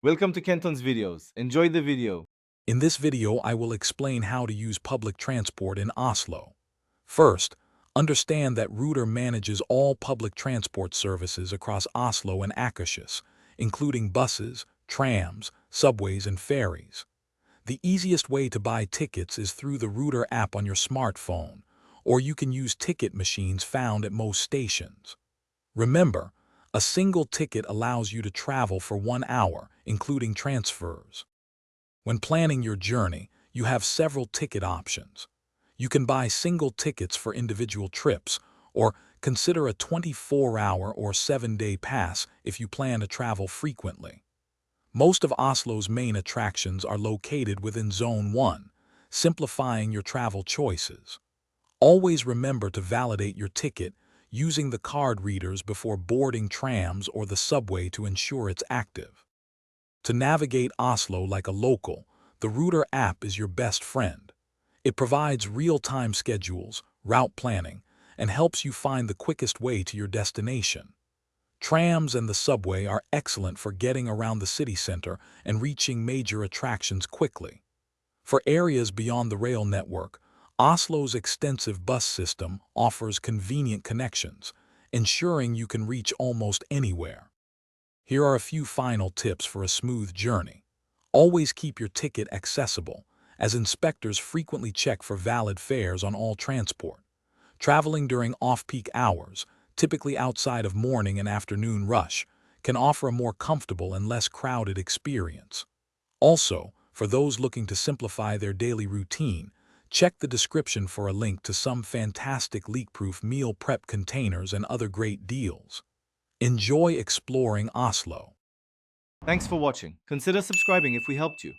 Welcome to Kenton's videos. Enjoy the video. In this video, I will explain how to use public transport in Oslo. First, understand that Ruter manages all public transport services across Oslo and Akershus, including buses, trams, subways, and ferries. The easiest way to buy tickets is through the Ruter app on your smartphone, or you can use ticket machines found at most stations. Remember, a single ticket allows you to travel for 1 hour, including transfers. When planning your journey, you have several ticket options. You can buy single tickets for individual trips, or consider a 24-hour or 7-day pass if you plan to travel frequently. Most of Oslo's main attractions are located within Zone 1, simplifying your travel choices. Always remember to validate your ticket using the card readers before boarding trams or the subway to ensure it's active. To navigate Oslo like a local, the Ruter app is your best friend. It provides real-time schedules, route planning, and helps you find the quickest way to your destination. Trams and the subway are excellent for getting around the city center and reaching major attractions quickly. For areas beyond the rail network, Oslo's extensive bus system offers convenient connections, ensuring you can reach almost anywhere. Here are a few final tips for a smooth journey. Always keep your ticket accessible, as inspectors frequently check for valid fares on all transport. Traveling during off-peak hours, typically outside of morning and afternoon rush, can offer a more comfortable and less crowded experience. Also, for those looking to simplify their daily routine, check the description for a link to some fantastic leak-proof meal prep containers and other great deals. Enjoy exploring Oslo. Thanks for watching. Consider subscribing if we helped you.